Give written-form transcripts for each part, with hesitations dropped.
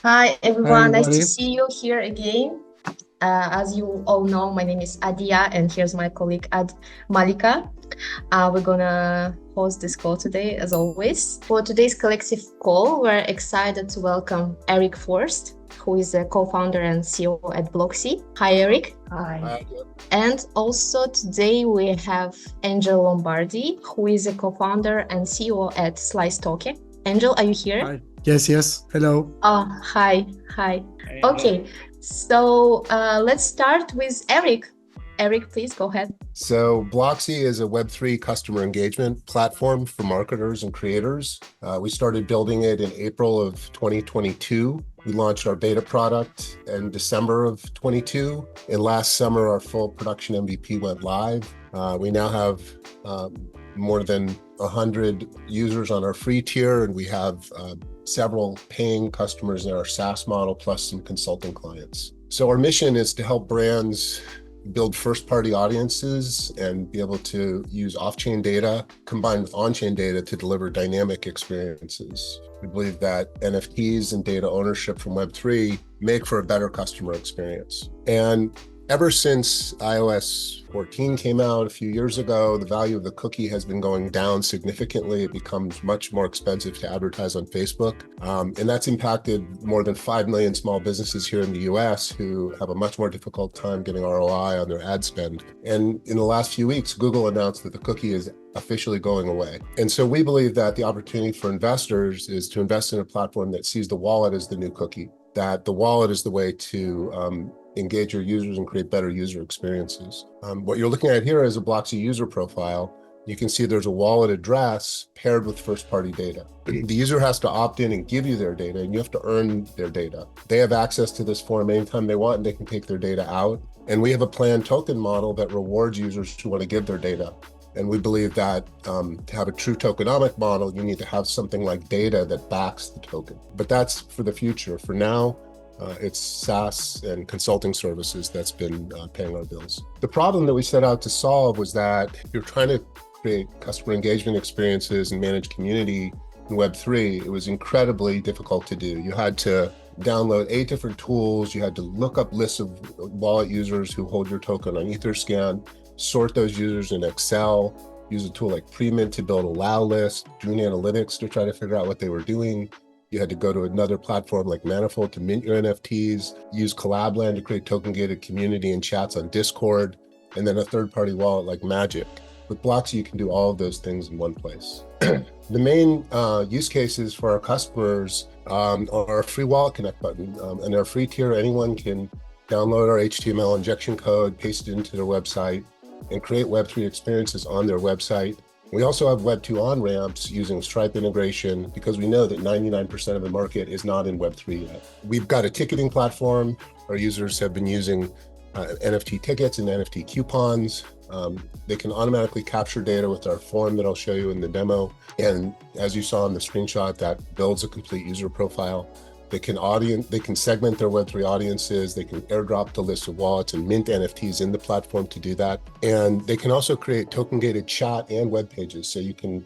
Hi Hi, everyone, nice to everybody. see you here again. As you all know, my name is Adia and here's my colleague Malika. We're gonna host this call today as always. For today's collective call, we're excited to welcome Eric Forst, who is a co-founder and CEO at Blocksee. Hi Eric. Hi. And also today we have Angel Lombardi, who is a co-founder and CEO at Slice Token. Angel, are you here? Hi. Yes. Hello. Oh, hi. Okay, so let's start with Eric. Eric, please go ahead. So Blocksee is a Web3 customer engagement platform for marketers and creators. We started building it in April of 2022. We launched our beta product in December of 22. And last summer, our full production MVP went live. We now have more than 100 users on our free tier, and we have several paying customers in our SaaS model, plus some consulting clients. So our mission is to help brands build first-party audiences and be able to use off-chain data combined with on-chain data to deliver dynamic experiences. We believe that NFTs and data ownership from Web3 make for a better customer experience. And ever since iOS 14 came out a few years ago, the value of the cookie has been going down significantly. It becomes much more expensive to advertise on Facebook. And that's impacted more than 5 million small businesses here in the US who have a much more difficult time getting ROI on their ad spend. And in the last few weeks, Google announced that the cookie is officially going away. And so we believe that the opportunity for investors is to invest in a platform that sees the wallet as the new cookie, that the wallet is the way to engage your users and create better user experiences. What you're looking at here is a Blocksee user profile. You can see there's a wallet address paired with first-party data. The user has to opt in and give you their data, and you have to earn their data. They have access to this form anytime they want, and they can take their data out. And we have a planned token model that rewards users who want to give their data. And we believe that to have a true tokenomic model, you need to have something like data that backs the token. But that's for the future. For now, it's SaaS and consulting services that's been paying our bills. The problem that we set out to solve was that if you're trying to create customer engagement experiences and manage community in Web3, it was incredibly difficult to do. You had to download 8 different tools. You had to look up lists of wallet users who hold your token on Etherscan, sort those users in Excel, use a tool like Premint to build a allow list, June Analytics to try to figure out what they were doing. You had to go to another platform like Manifold to mint your NFTs, use Collabland to create token-gated community and chats on Discord, and then a third-party wallet like Magic. With Blocksee, you can do all of those things in one place. The main use cases for our customers are our free wallet connect button. And our free tier, anyone can download our HTML injection code, paste it into their website, and create Web3 experiences on their website. We also have Web2 on-ramps using Stripe integration because we know that 99% of the market is not in Web3 yet. We've got a ticketing platform. Our users have been using NFT tickets and NFT coupons. They can automatically capture data with our form that I'll show you in the demo. And as you saw in the screenshot, that builds a complete user profile. They can segment their Web3 audiences. They can airdrop the list of wallets and mint NFTs in the platform to do that. And they can also create token-gated chat and web pages. So you can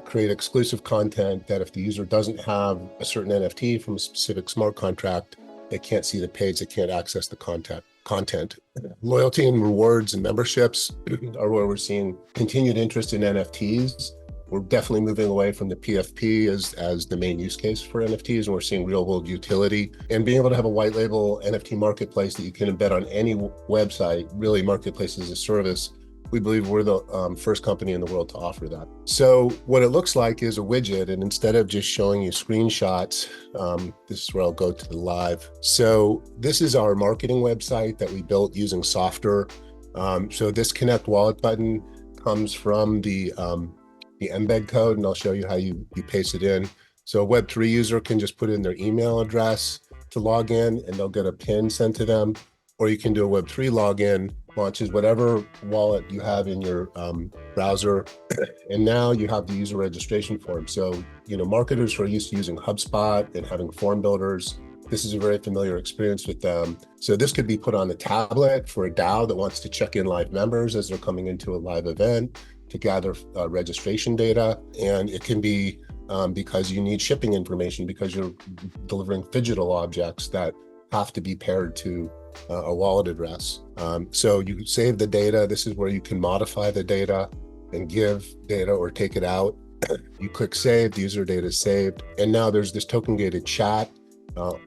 create exclusive content that if the user doesn't have a certain NFT from a specific smart contract, they can't see the page, they can't access the content. Loyalty and rewards and memberships are where we're seeing continued interest in NFTs. We're definitely moving away from the PFP as the main use case for NFTs, and we're seeing real world utility. And being able to have a white label NFT marketplace that you can embed on any website, really marketplace as a service, we believe we're the first company in the world to offer that. So what it looks like is a widget, and instead of just showing you screenshots, this is where I'll go to the live. So this is our marketing website that we built using Softer. So this connect wallet button comes from the embed code, and I'll show you how you paste it in. So a Web3 user can just put in their email address to log in, and they'll get a PIN sent to them. Or you can do a Web3 login, launches whatever wallet you have in your browser, and now you have the user registration form. So, marketers who are used to using HubSpot and having form builders, this is a very familiar experience with them. So this could be put on a tablet for a DAO that wants to check in live members as they're coming into a live event, to gather registration data, and it can be because you need shipping information, because you're delivering phygital objects that have to be paired to a wallet address. So you save the data. This is where you can modify the data and give data or take it out. You click save, the user data is saved. And now there's this token gated chat.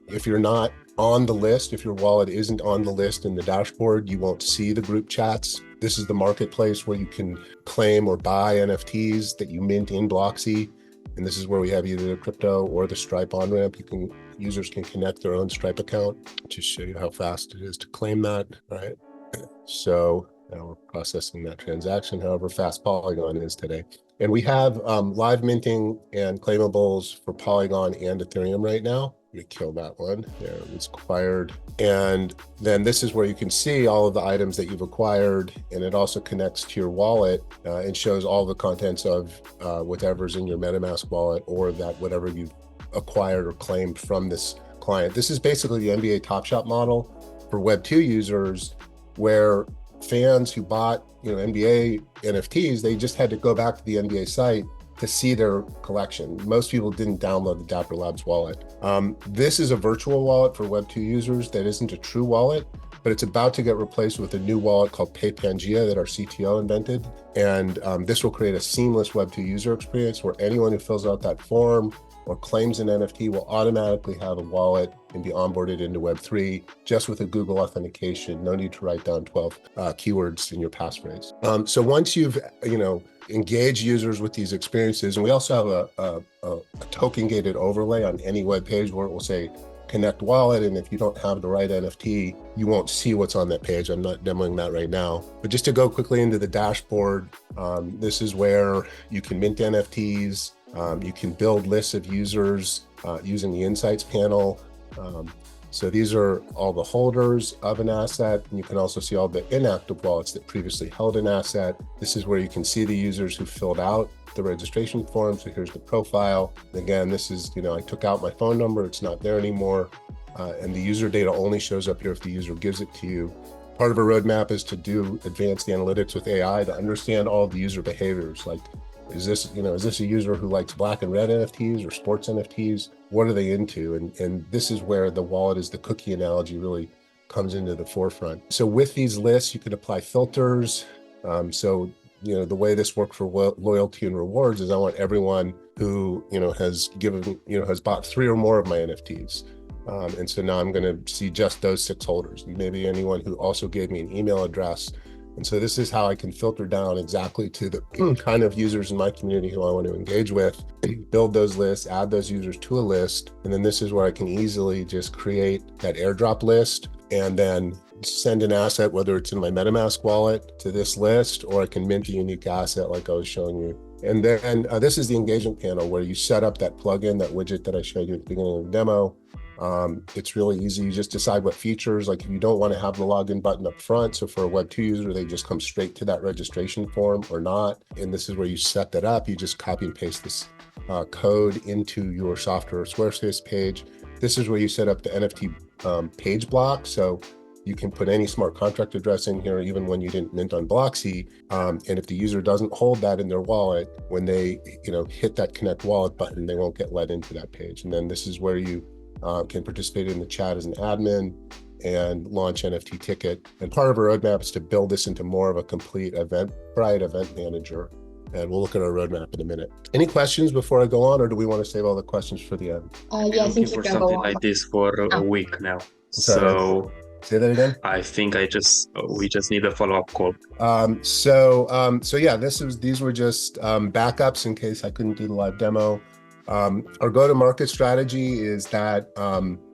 If you're not on the list, if your wallet isn't on the list in the dashboard, you won't see the group chats. This is the marketplace where you can claim or buy NFTs that you mint in Blocksee. And this is where we have either the crypto or the Stripe on-ramp. Users can connect their own Stripe account to show you how fast it is to claim that, right? So now we're processing that transaction, however fast Polygon is today. And we have live minting and claimables for Polygon and Ethereum right now. We kill that one. There, it's acquired. And then this is where you can see all of the items that you've acquired, and it also connects to your wallet and shows all the contents of whatever's in your MetaMask wallet, or that whatever you've acquired or claimed from this client. This is basically the NBA Top Shot model for Web2 users, where fans who bought NBA NFTs, they just had to go back to the NBA site to see their collection. Most people didn't download the Dapper Labs wallet. This is a virtual wallet for Web2 users that isn't a true wallet, but it's about to get replaced with a new wallet called PayPangea that our CTO invented. And this will create a seamless Web2 user experience where anyone who fills out that form or claims an NFT will automatically have a wallet and be onboarded into Web3 just with a Google authentication. No need to write down 12 keywords in your passphrase. So once you've engage users with these experiences, and we also have a token gated overlay on any web page where it will say connect wallet, and if you don't have the right NFT, you won't see what's on that page. I'm not demoing that right now, but just to go quickly into the dashboard, this is where you can mint NFTs. You can build lists of users using the insights panel. So these are all the holders of an asset, and you can also see all the inactive wallets that previously held an asset. This is where you can see the users who filled out the registration form. So here's the profile. Again, this is, I took out my phone number, it's not there anymore. And the user data only shows up here if the user gives it to you. Part of our roadmap is to do advanced analytics with AI to understand all the user behaviors. Like, is this a user who likes black and red NFTs or sports NFTs? What are they into? And this is where the wallet is the cookie analogy really comes into the forefront. So with these lists, you can apply filters. So, the way this works for loyalty and rewards is I want everyone who, has bought 3 or more of my NFTs. And so now I'm going to see just those 6 holders, maybe anyone who also gave me an email address. And so this is how I can filter down exactly to the kind of users in my community who I want to engage with, build those lists, add those users to a list. And then this is where I can easily just create that airdrop list and then send an asset, whether it's in my MetaMask wallet, to this list, or I can mint a unique asset like I was showing you. And then this is the engagement panel where you set up that plugin, that widget that I showed you at the beginning of the demo. It's really easy. You just decide what features, like if you don't want to have the login button up front. So for a Web2 user, they just come straight to that registration form or not. And this is where you set that up. You just copy and paste this code into your software or Squarespace page. This is where you set up the NFT page block. So you can put any smart contract address in here, even when you didn't mint on Blocksee. And if the user doesn't hold that in their wallet, when they hit that connect wallet button, they won't get let into that page. And then this is where you can participate in the chat as an admin and launch NFT ticket. And part of our roadmap is to build this into more of a complete Eventbrite event manager. And we'll look at our roadmap in a minute. Any questions before I go on, or do we want to save all the questions for the end? Yeah, I think you for can something go on. like this for a week now. Sorry. So Say that again. I think we just need a follow-up call. So yeah, these were just backups in case I couldn't do the live demo. Our go-to-market strategy is that,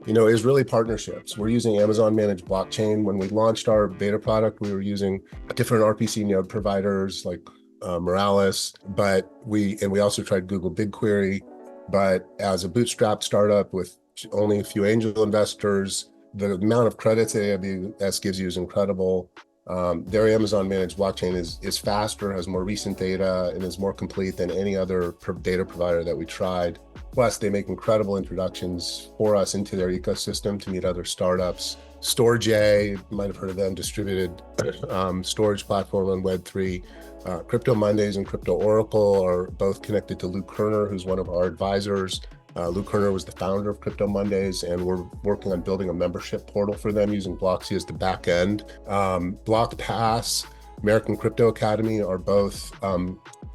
is really partnerships. We're using Amazon managed blockchain. When we launched our beta product, we were using different RPC node providers like Morales, but we also tried Google BigQuery. But as a bootstrapped startup with only a few angel investors, the amount of credits that AWS gives you is incredible. Their Amazon managed blockchain is faster, has more recent data, and is more complete than any other data provider that we tried. Plus, they make incredible introductions for us into their ecosystem to meet other startups. Storj, you might have heard of them, distributed storage platform on Web3. Crypto Mondays and Crypto Oracle are both connected to Luke Kerner, who's one of our advisors. Luke Kerner was the founder of Crypto Mondays, and we're working on building a membership portal for them using Blocksee as the back end. BlockPass, American Crypto Academy are both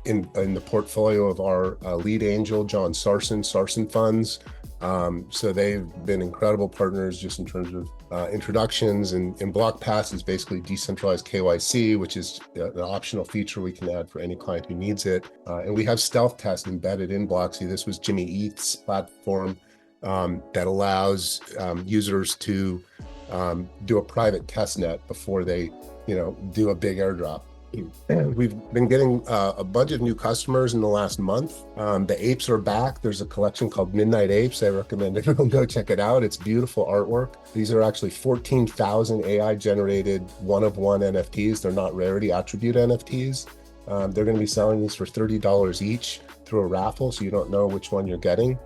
in the portfolio of our lead angel, John Sarson Funds. So they've been incredible partners just in terms of introductions, and BlockPass is basically decentralized KYC, which is an optional feature we can add for any client who needs it. And we have Stealth Test embedded in Blocksee. This was Jimmy Eath's platform that allows users to do a private test net before they, do a big airdrop. We've been getting a bunch of new customers in the last month. The apes are back. There's a collection called Midnight Apes. I recommend everyone go check it out. It's beautiful artwork. These are actually 14,000 AI generated one-of-one NFTs. They're not rarity attribute NFTs. They're going to be selling these for $30 each through a raffle, so you don't know which one you're getting.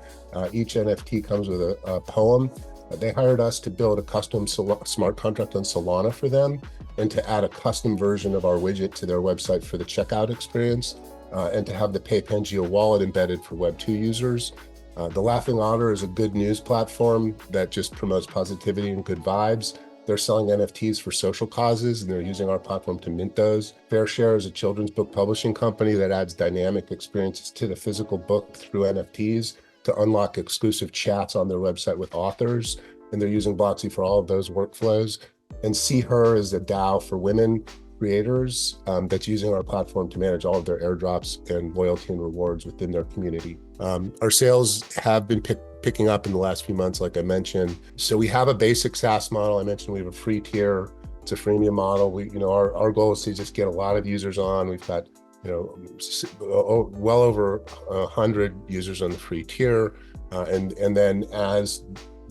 Each NFT comes with a poem. They hired us to build a custom smart contract on Solana for them, and to add a custom version of our widget to their website for the checkout experience, and to have the PayPangeo wallet embedded for Web2 users. The Laughing Otter is a good news platform that just promotes positivity and good vibes. They're selling NFTs for social causes, and they're using our platform to mint those. Fairshare is a children's book publishing company that adds dynamic experiences to the physical book through NFTs to unlock exclusive chats on their website with authors, and they're using Blocksee for all of those workflows. And See Her is a DAO for women creators that's using our platform to manage all of their airdrops and loyalty and rewards within their community. Our sales have been picking up in the last few months, like I mentioned. So we have a basic SaaS model. I mentioned we have a free tier. It's a freemium model. Our goal is to just get a lot of users on. We've got well over 100 users on the free tier, and then as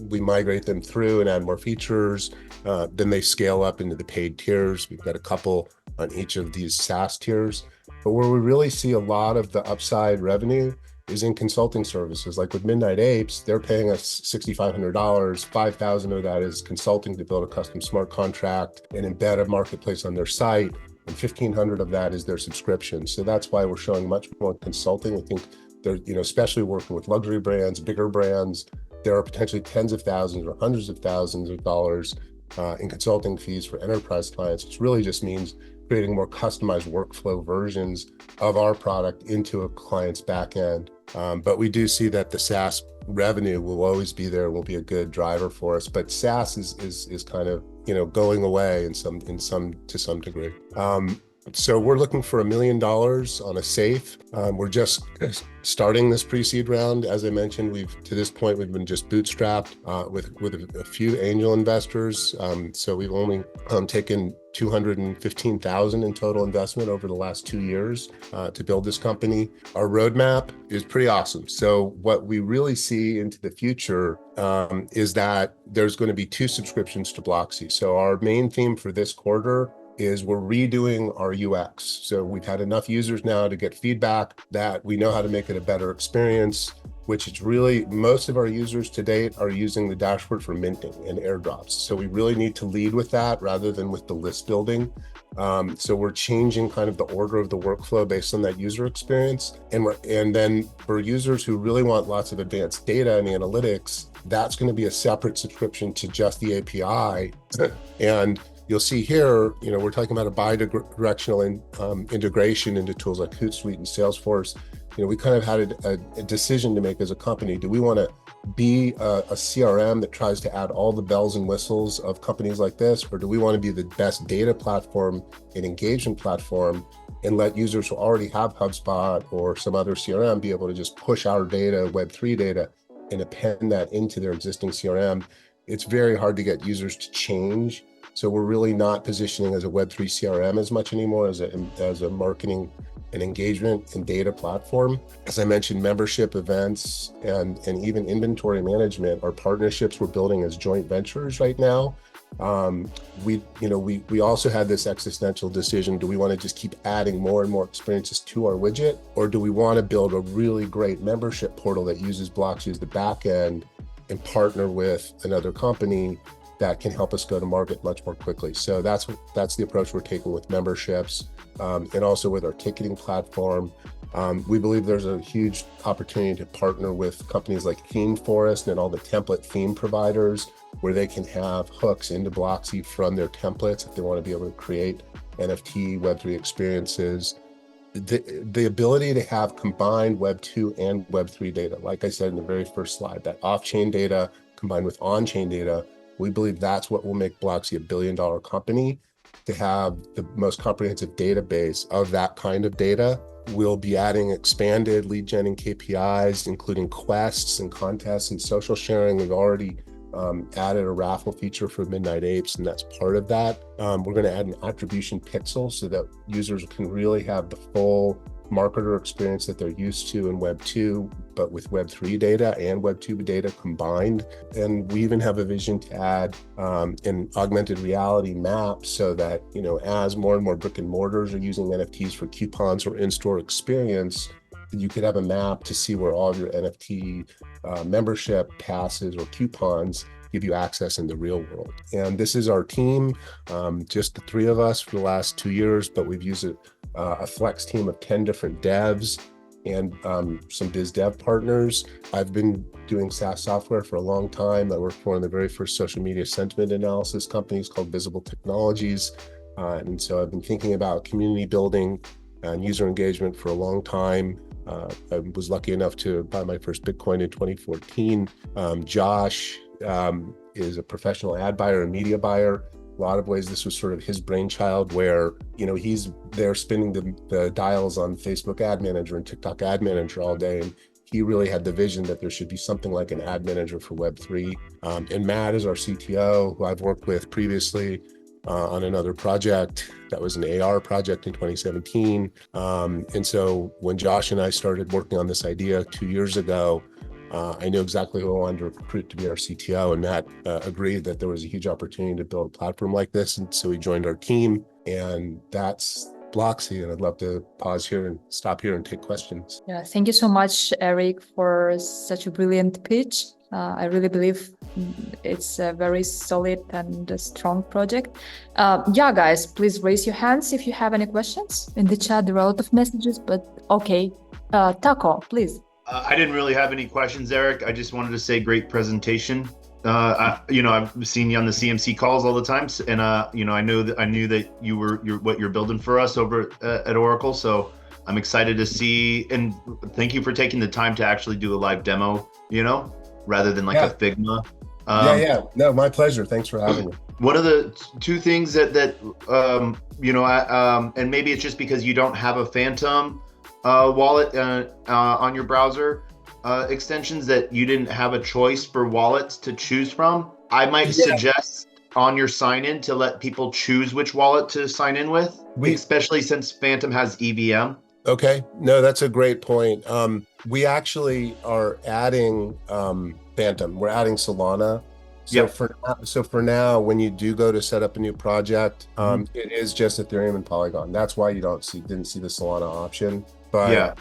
we migrate them through and add more features, then they scale up into the paid tiers. We've got a couple on each of these SaaS tiers, but where we really see a lot of the upside revenue is in consulting services. Like with Midnight Apes, they're paying us $6,500. $5,000 of that is consulting to build a custom smart contract and embed a marketplace on their site, and $1,500 of that is their subscription. So that's why we're showing much more consulting. I think they're, especially working with luxury brands, bigger brands, there are potentially tens of thousands or hundreds of thousands of dollars in consulting fees for enterprise clients, which really just means creating more customized workflow versions of our product into a client's backend. But we do see that the SaaS revenue will always be there, will be a good driver for us. But SaaS is kind of going away to some degree. So we're looking for $1 million on a safe. We're just starting this pre-seed round. As I mentioned, to this point we've been just bootstrapped with a few angel investors. So we've only taken $215,000 in total investment over the last 2 years to build this company. Our roadmap is pretty awesome. So what we really see into the future is that there's going to be 2 subscriptions to Blocksee. So our main theme for this quarter is we're redoing our UX. So we've had enough users now to get feedback that we know how to make it a better experience, which is really, most of our users to date are using the dashboard for minting and airdrops. So we really need to lead with that rather than with the list building. So we're changing kind of the order of the workflow based on that user experience. And then for users who really want lots of advanced data and analytics, that's going to be a separate subscription to just the API. And you'll see here, we're talking about a bi-directional integration into tools like Hootsuite and Salesforce. We kind of had a decision to make as a company. Do we want to be a CRM that tries to add all the bells and whistles of companies like this, or do we want to be the best data platform and engagement platform and let users who already have HubSpot or some other CRM be able to just push our data, Web3 data, and append that into their existing CRM? It's very hard to get users to change. So we're really not positioning as a Web3 CRM as much anymore as a marketing and engagement and data platform. As I mentioned, membership, events, and even inventory management are partnerships we're building as joint ventures right now. We also had this existential decision. Do we want to just keep adding more and more experiences to our widget, or do we want to build a really great membership portal that uses Blocksee as the back end and partner with another company that can help us go to market much more quickly? So that's the approach we're taking with memberships, and also with our ticketing platform. We believe there's a huge opportunity to partner with companies like Theme Forest and all the template theme providers, where they can have hooks into Blocksee from their templates if they want to be able to create NFT Web3 experiences. The ability to have combined Web2 and Web3 data, like I said in the very first slide, that off-chain data combined with on-chain data, we believe that's what will make Blocksee $1 billion company. To have the most comprehensive database of that kind of data, we'll be adding expanded lead gen and KPIs, including quests and contests and social sharing. We've already added a raffle feature for Midnight Apes, and that's part of that. We're going to add an attribution pixel so that users can really have the full marketer experience that they're used to in Web 2, but with Web 3 data and Web 2 data combined. And we even have a vision to add an augmented reality map so that, as more and more brick and mortars are using NFTs for coupons or in-store experience, you could have a map to see where all of your NFT membership passes or coupons give you access in the real world. And this is our team, just the three of us for the last 2 years, but we've used a flex team of 10 different devs and some biz dev partners. I've been doing SaaS software for a long time. I worked for one of the very first social media sentiment analysis companies called Visible Technologies. And so I've been thinking about community building and user engagement for a long time. I was lucky enough to buy my first Bitcoin in 2014. Josh is a professional ad buyer and media buyer. A lot of ways, this was sort of his brainchild, where he's there spinning the dials on Facebook Ad Manager and TikTok Ad Manager all day, and he really had the vision that there should be something like an ad manager for Web3. And Matt is our CTO, who I've worked with previously on another project that was an AR project in 2017. And so when Josh and I started working on this idea 2 years ago, I knew exactly who I wanted to recruit to be our CTO, and Matt agreed that there was a huge opportunity to build a platform like this. And so he joined our team, and that's Blocksee. And I'd love to pause here and stop here and take questions. Yeah, thank you so much, Eric, for such a brilliant pitch. I really believe it's a very solid and strong project. Yeah, guys, please raise your hands if you have any questions. In the chat, there are a lot of messages, but okay. Taco, please. I didn't really have any questions, Eric. I just wanted to say great presentation. I've seen you on the CMC calls all the time, and I knew that what you're building for us over at Oracle. So I'm excited to see, and thank you for taking the time to actually do a live demo, rather than a Figma. No, my pleasure. Thanks for having me. One of the two things that and maybe it's just because you don't have a Phantom wallet on your browser extensions, that you didn't have a choice for wallets to choose from. I might suggest on your sign-in to let people choose which wallet to sign in with, especially since Phantom has EVM. Okay, no, that's a great point. We actually are adding Phantom. We're adding Solana. So for now, when you do go to set up a new project, it is just Ethereum and Polygon. That's why you didn't see the Solana option. But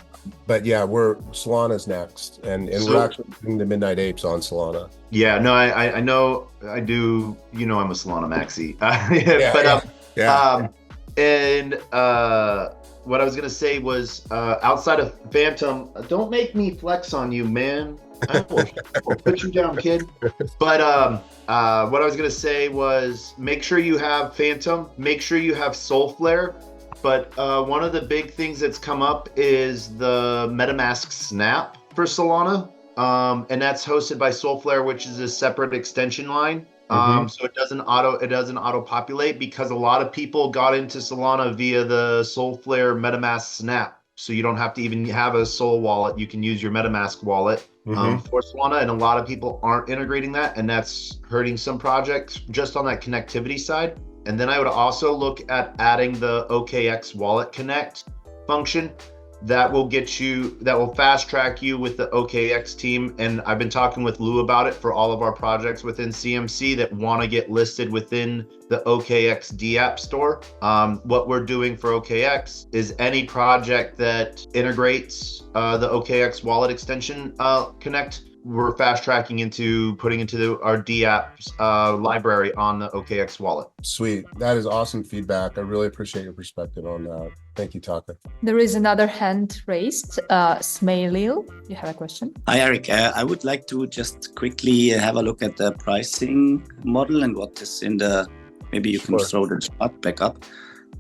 Solana's next, and we're actually doing the Midnight Apes on Solana. Yeah, no, I know, I do. I'm a Solana maxi. What I was gonna say was, outside of Phantom, don't make me flex on you, man. I will put you down, kid. But what I was gonna say was, make sure you have Phantom, make sure you have Soulflare. But one of the big things that's come up is the MetaMask Snap for Solana, and that's hosted by Soulflare, which is a separate extension line. So it doesn't auto populate, because a lot of people got into Solana via the Soulflare MetaMask Snap. So you don't have to even have a Sol wallet. You can use your MetaMask wallet for Solana, and a lot of people aren't integrating that, and that's hurting some projects just on that connectivity side. And then I would also look at adding the OKX Wallet Connect function, that will fast track you with the OKX team. And I've been talking with Lou about it for all of our projects within CMC that want to get listed within the OKX DApp store. What we're doing for OKX is any project that integrates the OKX wallet extension connect, we're fast tracking into putting into our DApps library on the OKX wallet. Sweet. That is awesome feedback. I really appreciate your perspective on that. Thank you, Taka. There is another hand raised. Smailil, you have a question? Hi, Eric. I would like to just quickly have a look at the pricing model and what is in the, maybe you can throw the chart back up.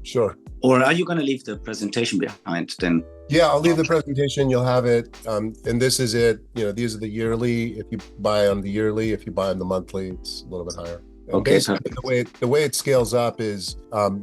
Sure. Or are you going to leave the presentation behind then? Yeah, I'll leave the presentation. You'll have it. And this is it. You know, these are the yearly. If you buy on the yearly, if you buy on the monthly, it's a little bit higher. And Okay, basically, the way it scales up is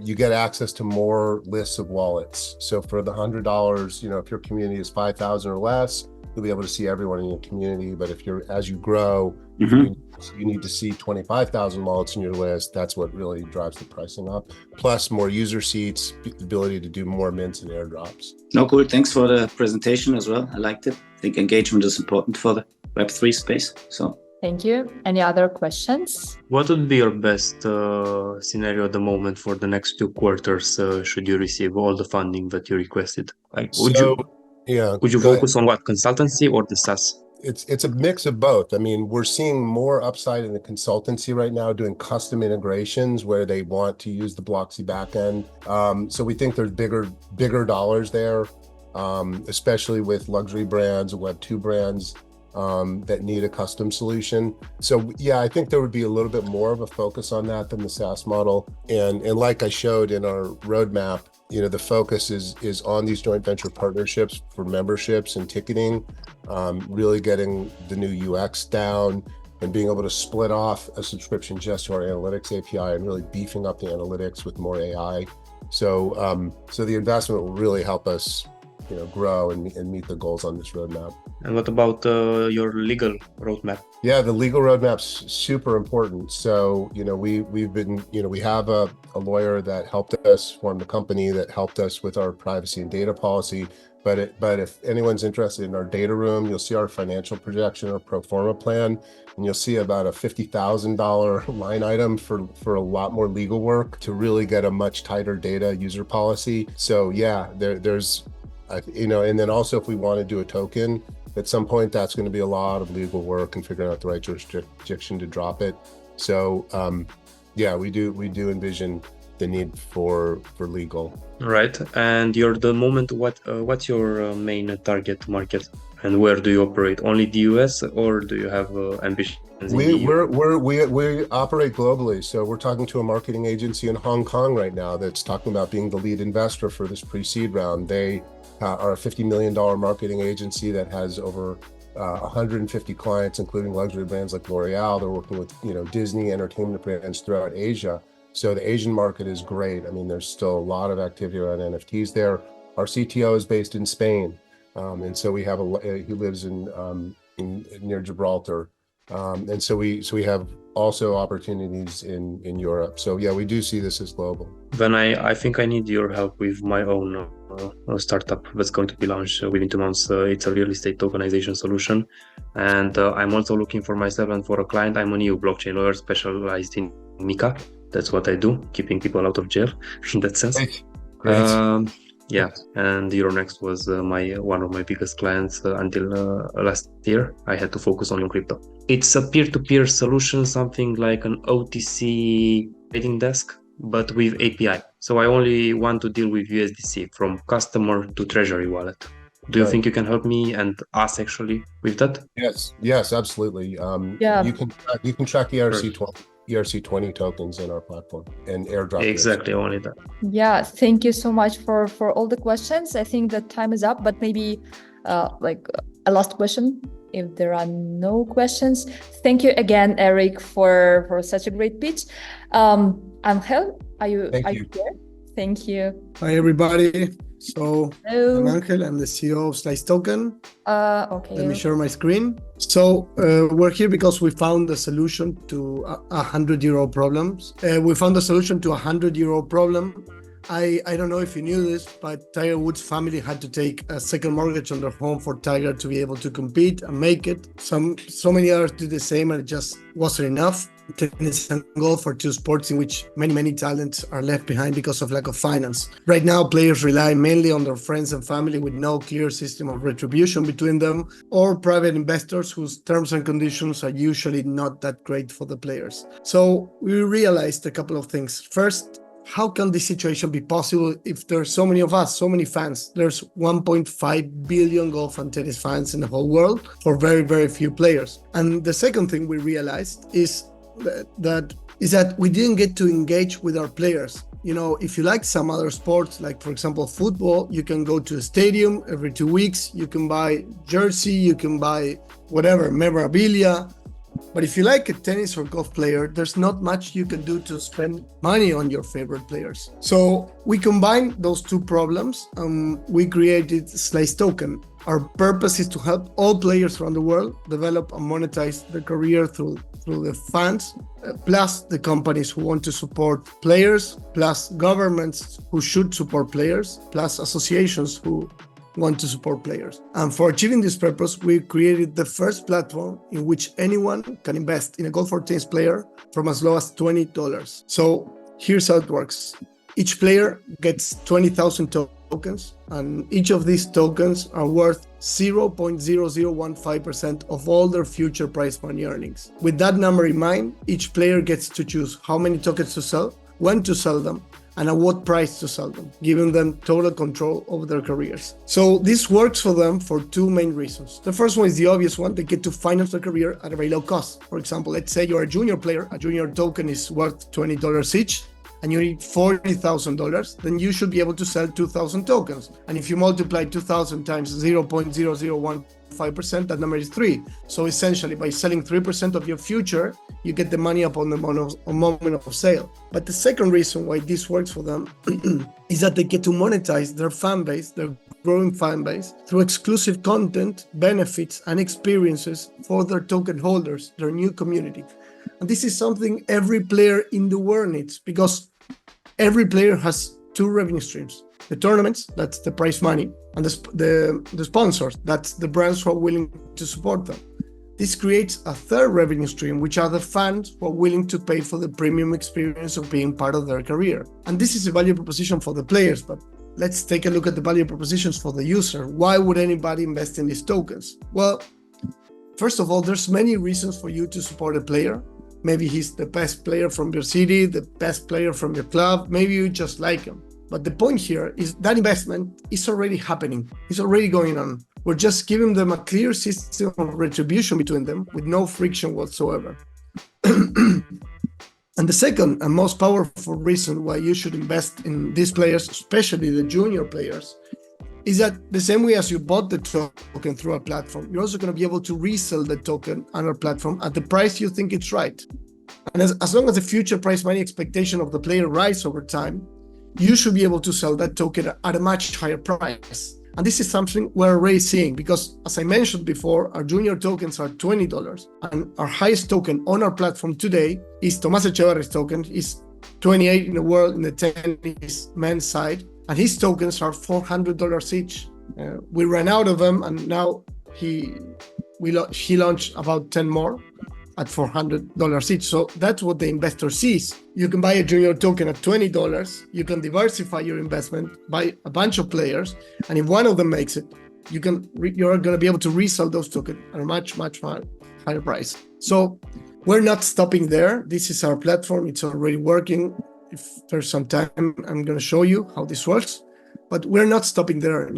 you get access to more lists of wallets. So for the $100, you know, if your community is 5,000 or less, you'll be able to see everyone in your community. But if as you grow, you need to see 25,000 wallets in your list. That's what really drives the pricing up. Plus more user seats, the ability to do more mints and airdrops. No, cool. Thanks for the presentation as well. I liked it. I think engagement is important for the Web3 space. So Thank you. Any other questions? What would be your best scenario at the moment for the next 2 quarters? Should you receive all the funding that you requested? Like, would you focus on what, consultancy or the SaaS? It's a mix of both. I mean, we're seeing more upside in the consultancy right now, doing custom integrations where they want to use the Blocksee backend. So we think there's bigger dollars there, especially with luxury brands, Web2 brands that need a custom solution. So yeah, I think there would be a little bit more of a focus on that than the SaaS model. And like I showed in our roadmap, you know, the focus is on these joint venture partnerships for memberships and ticketing, really getting the new UX down and being able to split off a subscription just to our analytics API and really beefing up the analytics with more AI. So the investment will really help us, you know, grow and meet the goals on this roadmap. And what about your legal roadmap? Yeah, the legal roadmap's super important. So, you know, we've been, you know, we have a lawyer that helped us form the company, that helped us with our privacy and data policy. But if anyone's interested in our data room, you'll see our financial projection or pro forma plan, and you'll see about a $50,000 line item for a lot more legal work to really get a much tighter data user policy. So yeah, there's, you know, and then also if we want to do a token, at some point that's going to be a lot of legal work and figuring out the right jurisdiction to drop it. So yeah, we do envision the need for legal. Right. And the moment, what's your main target market, and where do you operate? Only the US, or do you have ambitions? We operate globally. So we're talking to a marketing agency in Hong Kong right now that's talking about being the lead investor for this pre-seed round. They are a $50 million marketing agency that has over 150 clients, including luxury brands like L'Oreal. They're working with, you know, Disney entertainment brands throughout Asia. So the Asian market is great. I mean, there's still a lot of activity around NFTs there. Our CTO is based in Spain, and so we have he lives in near Gibraltar, and so we have also opportunities in Europe. So yeah, we do see this as global. Then I think I need your help with my own startup that's going to be launched within 2 months. It's a real estate tokenization solution, and I'm also looking for myself and for a client. I'm a new blockchain lawyer specialized in MiCA. That's what I do, keeping people out of jail in that sense. Great. Yeah, and Euronext was one of my biggest clients until last year. I had to focus only on crypto. It's a peer-to-peer solution, something like an OTC trading desk, but with API. So I only want to deal with USDC from customer to treasury wallet. Do you think you can help me and us actually with that? Yes, absolutely. Yeah. You can track ERC20 tokens in our platform and airdrop. Exactly, only that. Yeah, thank you so much for all the questions. I think the time is up, but maybe like a last question if there are no questions. Thank you again, Eric, for such a great pitch. Angel, are you there? Thank you. Hi, everybody. So Hello. I'm Angel, I'm the CEO of Slice Token. Okay. Let me share my screen. So we're here because we found a solution to €100 problems. We found a solution to €100 problem I don't know if you knew this, but Tiger Woods' family had to take a second mortgage on their home for Tiger to be able to compete and make it. So many others did the same, and it just wasn't enough. Tennis and golf are two sports in which many talents are left behind because of lack of finance. Right now, players rely mainly on their friends and family with no clear system of retribution between them, or private investors whose terms and conditions are usually not that great for the players. So we realized a couple of things. First, how can this situation be possible if there's so many of us, so many fans? There's 1.5 billion golf and tennis fans in the whole world for very few players. And the second thing we realized is that we didn't get to engage with our players. You know, if you like some other sports, like for example football, you can go to a stadium every 2 weeks, you can buy jersey, you can buy whatever, memorabilia. But if you like a tennis or golf player, there's not much you can do to spend money on your favorite players. So we combined those two problems and we created Slice Token. Our purpose is to help all players around the world develop and monetize their career through the fans, plus the companies who want to support players, plus governments who should support players, plus associations who want to support players. And for achieving this purpose, we created the first platform in which anyone can invest in a golf or tennis player from as low as $20. So here's how it works. Each player gets 20,000 tokens, and each of these tokens are worth 0.0015% of all their future prize money earnings. With that number in mind, each player gets to choose how many tokens to sell, when to sell them, and at what price to sell them, giving them total control over their careers. So this works for them for two main reasons. The first one is the obvious one. They get to finance their career at a very low cost. For example, let's say you're a junior player, a junior token is worth $20 each, and you need $40,000, then you should be able to sell 2,000 tokens. And if you multiply 2,000 times 0.0015%, that number is 3. So essentially, by selling 3% of your future, you get the money upon the moment of sale. But the second reason why this works for them is that they get to monetize their fan base, their growing fan base, through exclusive content, benefits, and experiences for their token holders, their new community. And this is something every player in the world needs, because every player has two revenue streams. The tournaments, that's the prize money, and the sponsors, that's the brands who are willing to support them. This creates a third revenue stream, which are the fans who are willing to pay for the premium experience of being part of their career. And this is a value proposition for the players, but let's take a look at the value propositions for the user. Why would anybody invest in these tokens? Well, first of all, there's many reasons for you to support a player. Maybe he's the best player from your city, the best player from your club. Maybe you just like him. But the point here is that investment is already happening. It's already going on. We're just giving them a clear system of retribution between them with no friction whatsoever. And the second and most powerful reason why you should invest in these players, especially the junior players, is that the same way as you bought the token through a platform, you're also going to be able to resell the token on our platform at the price you think it's right. And as long as the future prize money expectation of the player rise over time, you should be able to sell that token at a much higher price. And this is something we're already seeing because, as I mentioned before, our junior tokens are $20, and our highest token on our platform today is Tomás Echevarri's token. He's 28 in the world in the tennis men's side, and his tokens are $400 each. We ran out of them, and now he launched about 10 more at $400 each. So that's what the investor sees. You can buy a junior token at $20. You can diversify your investment, buy a bunch of players, and if one of them makes it, you're going to be able to resell those tokens at a much higher price. So we're not stopping there. This is our platform. It's already working. If there's some time, I'm going to show you how this works. But we're not stopping there.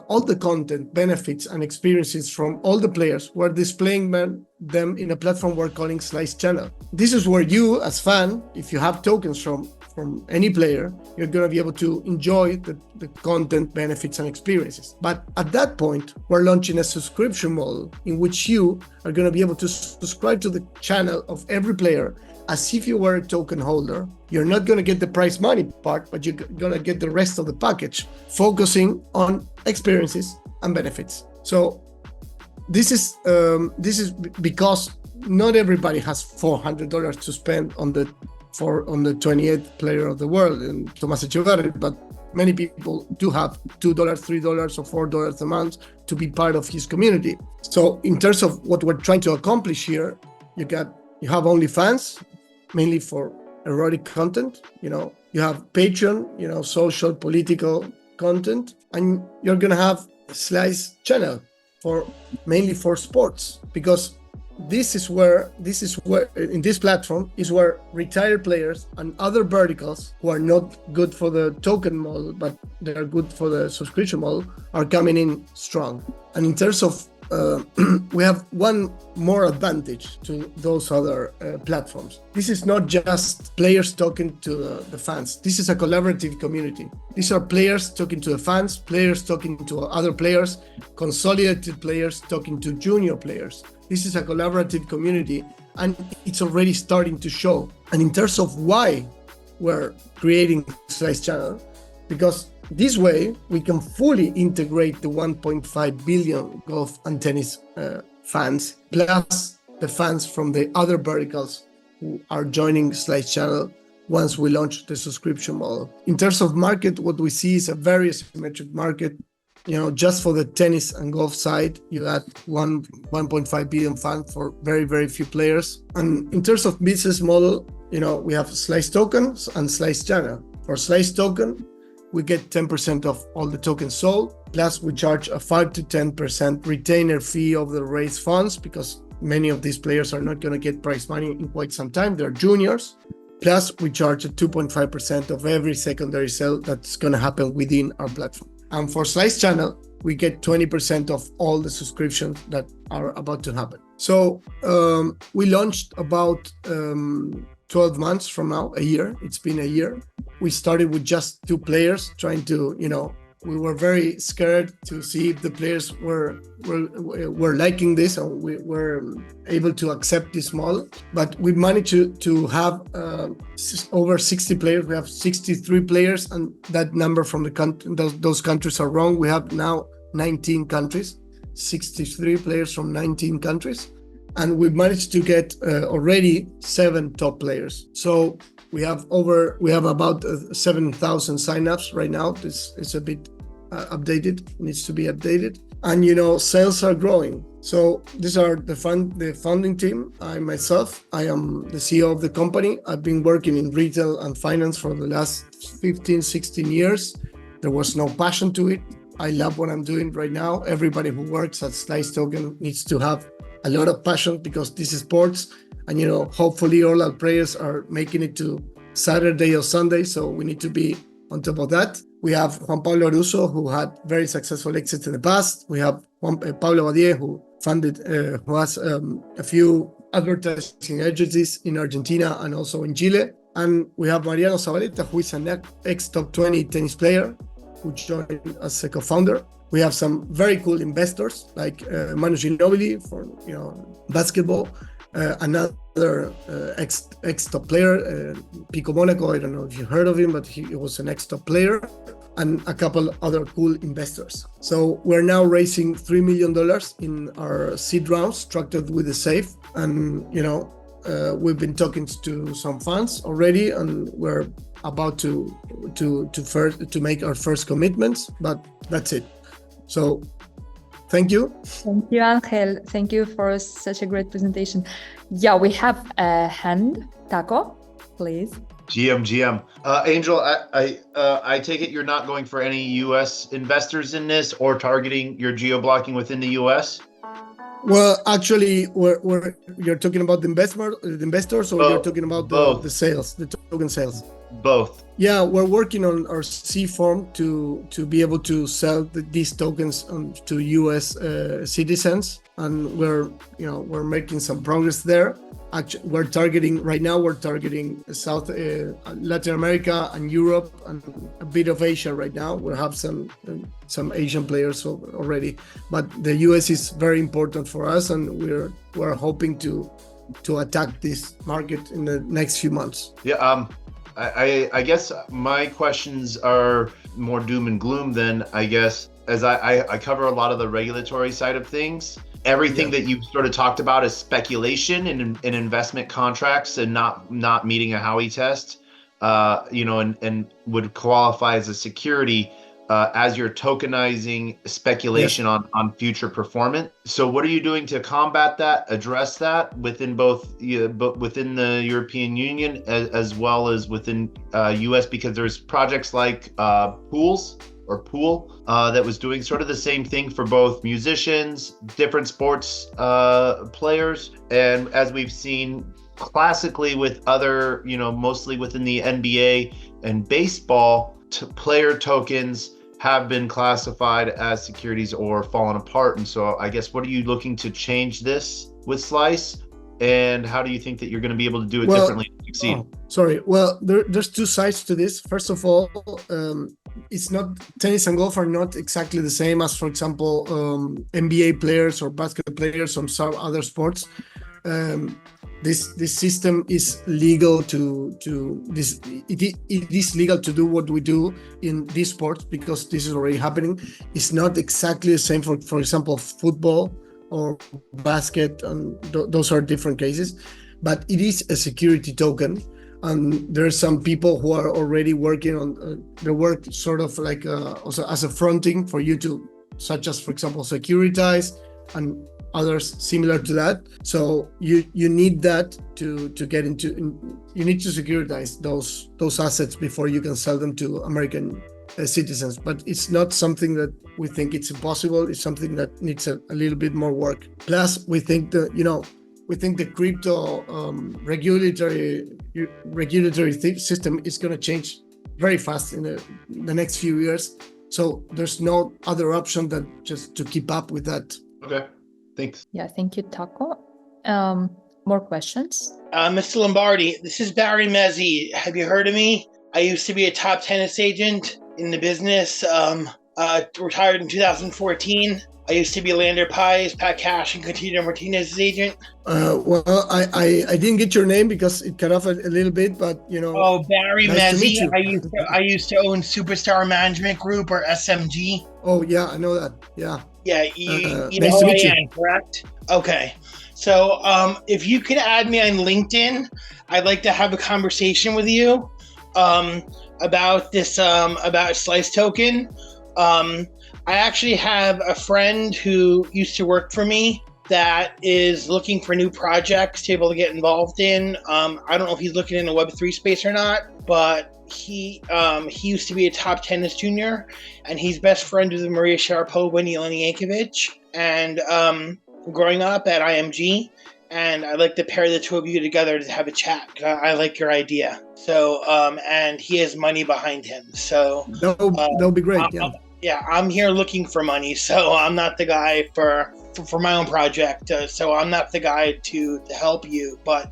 All the content, benefits, and experiences from all the players, we're displaying them in a platform we're calling Slice Channel. This is where you, as fan, if you have tokens from any player, you're going to be able to enjoy the content, benefits, and experiences. But at that point, we're launching a subscription model in which you are going to be able to subscribe to the channel of every player as if you were a token holder. You're not going to get the prize money part, but you're going to get the rest of the package, focusing on experiences and benefits. So this is because not everybody has $400 to spend on the on the 28th player of the world, and Thomas Echeverri, but many people do have $2, $3, or $4 a month to be part of his community. So in terms of what we're trying to accomplish here, you have OnlyFans, mainly for erotic content. You have Patreon, social, political content, and you're gonna have a Slice channel mainly for sports, because this is where in this platform is where retired players and other verticals who are not good for the token model but they are good for the subscription model are coming in strong. And in terms of we have one more advantage to those other platforms. This is not just players talking to the fans. This is a collaborative community. These are players talking to the fans, players talking to other players, consolidated players talking to junior players. This is a collaborative community, and it's already starting to show. And in terms of why we're creating Slice Channel, because this way we can fully integrate the 1.5 billion golf and tennis fans, plus the fans from the other verticals who are joining Slice Channel once we launch the subscription model. In terms of market, what we see is a very symmetric market. Just for the tennis and golf side, you got 1.5 billion fans for very, very few players. And in terms of business model, we have Slice tokens and Slice Channel. For Slice token, we get 10% of all the tokens sold, plus we charge a 5 to 10% retainer fee of the raised funds, because many of these players are not going to get prize money in quite some time. They're juniors. Plus, we charge a 2.5% of every secondary sale that's going to happen within our platform. And for Slice Channel, we get 20% of all the subscriptions that are about to happen. So we launched about 12 months from now, a year. It's been a year. We started with just 2 players, trying to, we were very scared to see if the players were liking this and we were able to accept this model. But we managed to have over 60 players. We have 63 players, and that number from those countries are wrong. We have now 19 countries, 63 players from 19 countries, and we managed to get already 7 top players. So we have about 7,000 signups right now. This is a bit updated, needs to be updated. And sales are growing. So these are the founding team. I am the CEO of the company. I've been working in retail and finance for the last 15, 16 years. There was no passion to it. I love what I'm doing right now. Everybody who works at Slice Token needs to have a lot of passion, because this is sports. And hopefully all our players are making it to Saturday or Sunday, so we need to be on top of that. We have Juan Pablo Aruso, who had very successful exits in the past. We have Pablo Badier, who has a few advertising agencies in Argentina and also in Chile. And we have Mariano Zabaleta, who is an ex-top 20 tennis player, who joined as a co-founder. We have some very cool investors like Manu Ginobili for basketball. Another ex-top player, Pico Monaco. I don't know if you heard of him, but he was an ex-top player, and a couple other cool investors. So we're now raising $3 million in our seed round, structured with the SAFE, and we've been talking to some funds already, and we're about to make our first commitments. But that's it. So. Thank you. Thank you, Angel. Thank you for such a great presentation. Yeah, we have a hand. Taco, please. GM. Angel, I take it you're not going for any U.S. investors in this, or targeting your geo-blocking within the U.S.? Well, actually, you're talking about the investors, or you're talking about the sales, the token sales? Both. Yeah, we're working on our C form to be able to sell these tokens to U.S. citizens, and we're making some progress there. Actually, we're targeting South Latin America and Europe and a bit of Asia right now. We have some Asian players already, but the U.S. is very important for us, and we're hoping to attack this market in the next few months. Yeah. I guess my questions are more doom and gloom than, I guess, as I cover a lot of the regulatory side of things. everything that you've sort of talked about is speculation and investment contracts and not meeting a Howey test, and would qualify as a security as you're tokenizing speculation on future performance. So what are you doing to combat that, address that within within the European Union as well as within US? Because there's projects like Pool that was doing sort of the same thing for both musicians, different sports players, and as we've seen classically with other, mostly within the NBA and baseball, player tokens have been classified as securities or fallen apart. And so I guess, what are you looking to change this with Slice? And how do you think that you're going to be able to do it differently to succeed? Well, there's two sides to this. First of all, it's not, tennis and golf are not exactly the same as, for example, NBA players or basketball players from some other sports. This system is legal it is legal to do what we do in these sports because this is already happening. It's not exactly the same for example, football or basket, and those are different cases, but it is a security token. And there are some people who are already working on the work sort of like also as a fronting for you to, such as, for example, securitize and others similar to that. So you need that to get into, you need to securitize those assets before you can sell them to American citizens. But it's not something that we think it's impossible. It's something that needs a little bit more work. Plus, we think the crypto regulatory system is going to change very fast in the next few years. So there's no other option than just to keep up with that. Okay. Thanks. Yeah, thank you, Taco. More questions? Mr. Lombardi, this is Barry Mezzi. Have you heard of me? I used to be a top tennis agent in the business, retired in 2014. I used to be Lander Pies, Pat Cash, and Contino Martinez's agent. Well, I didn't get your name because it cut off a little bit, but Oh, Barry nice to meet Mezzi. you. I used to own Superstar Management Group, or SMG. Oh yeah, I know that. Yeah. Yeah, you nice know to who meet I you. am, correct? Okay. So if you could add me on LinkedIn, I'd like to have a conversation with you about this, about Slice Token. I actually have a friend who used to work for me that is looking for new projects to be able to get involved in. I don't know if he's looking in the Web3 space or not, but he used to be a top tennis junior, and he's best friend with Maria Sharapova and Jelena Yankovic. And growing up at IMG, and I'd like to pair the two of you together to have a chat. I like your idea. So, and he has money behind him. So that'll be great. Yeah, I'm here looking for money, so I'm not the guy for my own project. So I'm not the guy to help you, but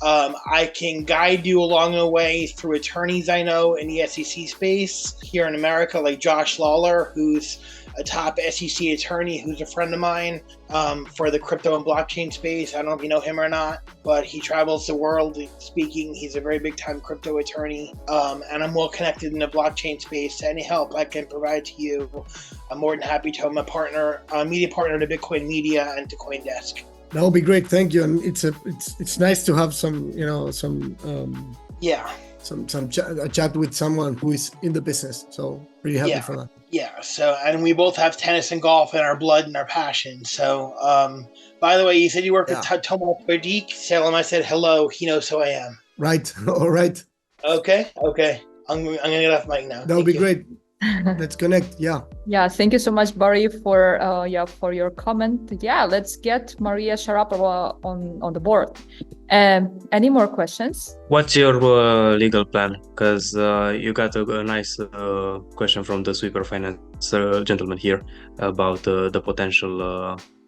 I can guide you along the way through attorneys I know in the SEC space here in America, like Josh Lawler, who's a top SEC attorney who's a friend of mine for the crypto and blockchain space. I don't know if you know him or not, but he travels the world speaking. He's a very big time crypto attorney, and I'm well connected in the blockchain space. Any help I can provide to you, I'm more than happy to. I'm a partner, media partner to Bitcoin Media and to CoinDesk. That would be great. Thank you. And it's nice to have some a chat with someone who is in the business. So really happy for that. Yeah. So, and we both have tennis and golf in our blood and our passion. So, by the way, you said you work with Tomo Pradik. Tell him I said hello. He knows who I am. Right. All right. Okay. I'm gonna get off mic now. That would be great. Let's connect. Yeah, thank you so much, Barry, for your comment. Yeah, let's get Maria Sharapova on the board. Any more questions? What's your legal plan? Because you got a nice question from the Sweeper Finance gentleman here about the potential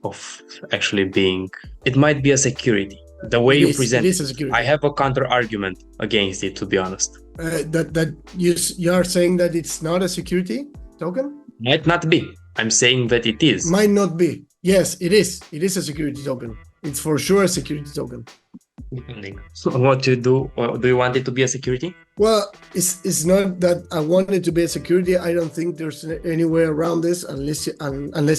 of actually being. It might be a security. The way you present it, I have a counter argument against it, to be honest. That you are saying that it's not a security token? Might not be. I'm saying that it is. Might not be. Yes, it is. It is a security token. It's for sure a security token. Depending. So what you do, or do you want it to be a security? Well, it's not that I want it to be a security. I don't think there's any way around this unless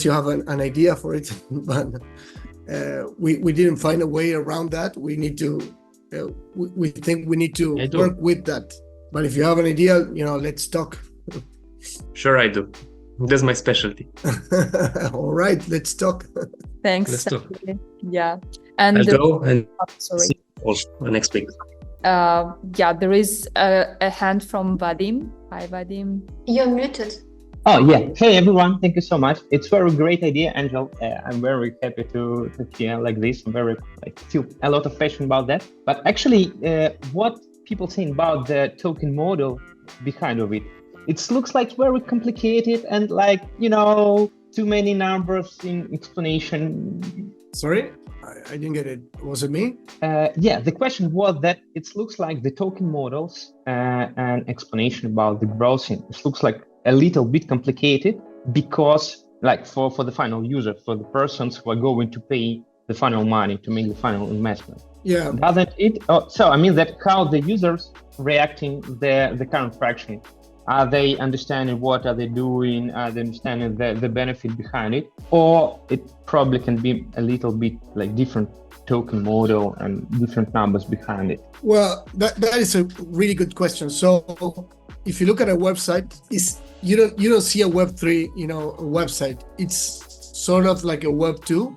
you have an idea for it. But we didn't find a way around that. We need to. We think we need to work with that. But if you have an idea, let's talk. Sure, I do. That's my specialty. All right, let's talk. Thanks. Let's talk. Yeah. And I'll go and sorry. see also next week. Yeah, there is a hand from Vadim. Hi, Vadim. You're muted. Oh yeah. Hey everyone, thank you so much. It's very great idea, Angel. I'm very happy to hear like this. I'm very feel a lot of passion about that. But actually, what people saying about the token model behind of it, it looks like very complicated and too many numbers in explanation. Sorry, I didn't get it. Was it me? Yeah, the question was that it looks like the token models and explanation about the browsing, it looks like a little bit complicated because for the final user, for the persons who are going to pay the final money to make the final investment. Yeah. Doesn't it? So I mean that how the users reacting the current fraction. Are they understanding what are they doing? Are they understanding the benefit behind it? Or it probably can be a little bit different token model and different numbers behind it? Well, that is a really good question. So if you look at a website, you don't see a Web3, a website. It's sort of like a Web2.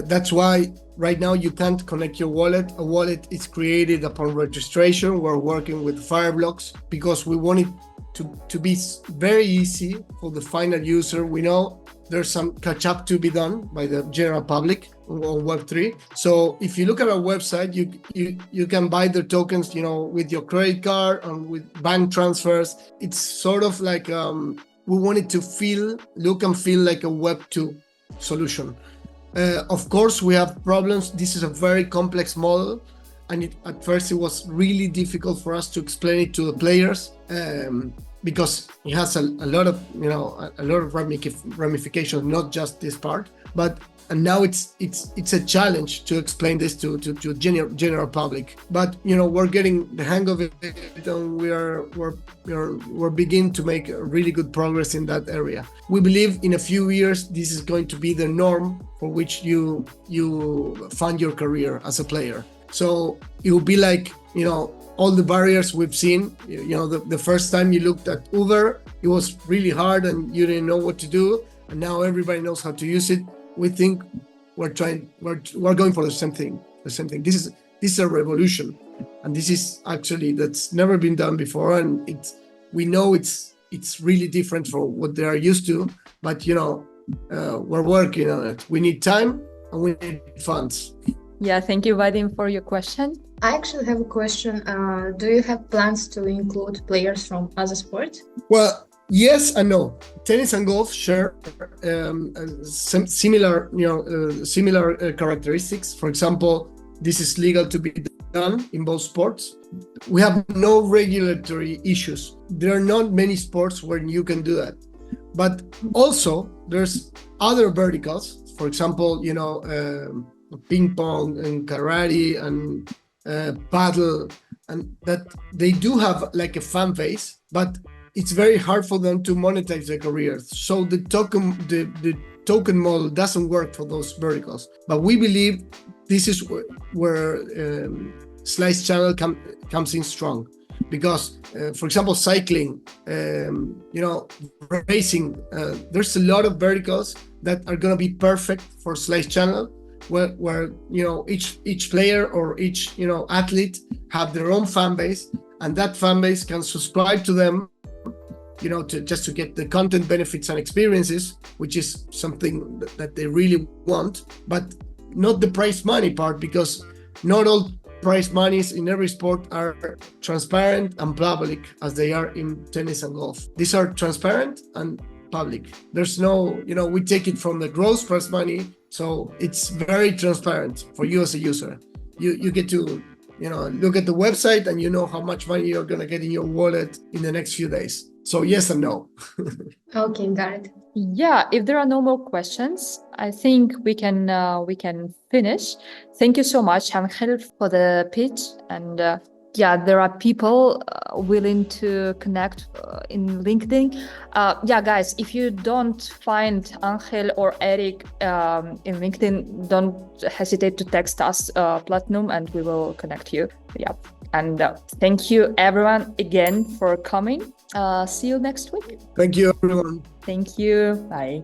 That's why right now you can't connect your wallet. A wallet is created upon registration. We're working with Fireblocks because we want it to be very easy for the final user. We know there's some catch up to be done by the general public on Web3. So if you look at our website, you can buy the tokens, with your credit card and with bank transfers. It's sort of like we want it to look and feel like a Web2 solution. Of course, we have problems. This is a very complex model, and at first it was really difficult for us to explain it to the players. Because it has a lot of ramifications, not just this part. And now it's a challenge to explain this to general public. But we're getting the hang of it, and we're beginning to make really good progress in that area. We believe in a few years this is going to be the norm for which you fund your career as a player. So it will be like all the barriers we've seen. The first time you looked at Uber, it was really hard and you didn't know what to do, and now everybody knows how to use it. We think we're going for the same thing. This is a revolution, and this is actually that's never been done before, and we know it's really different from what they are used to, but we're working on it. We need time and we need funds. Yeah, thank you, Vadim, for your question. I actually have a question. Do you have plans to include players from other sports? Well, yes and no. Tennis and golf share similar characteristics. For example, this is legal to be done in both sports. We have no regulatory issues. There are not many sports where you can do that. But also, there's other verticals. For example, ping pong and karate and paddle, and that they do have a fan base, but it's very hard for them to monetize their careers. So the token model doesn't work for those verticals. But we believe this is where Slice Channel comes in strong, because for example, cycling, racing, there's a lot of verticals that are going to be perfect for Slice Channel, where each player or each athlete have their own fan base, and that fan base can subscribe to them, to get the content benefits and experiences, which is something that they really want, but not the prize money part, because not all prize monies in every sport are transparent and public as they are in tennis and golf. These are transparent and public. There's no, we take it from the gross prize money. So it's very transparent for you as a user. You get to, look at the website and how much money you're going to get in your wallet in the next few days. So yes and no. Okay, got it. Yeah, if there are no more questions, I think we can finish. Thank you so much, Angel, for the pitch. And yeah, there are people willing to connect in LinkedIn. Yeah, guys, if you don't find Angel or Eric in LinkedIn, don't hesitate to text us Platinum, and we will connect you. Yeah, and thank you everyone again for coming. See you next week. Thank you, everyone. Thank you. Bye.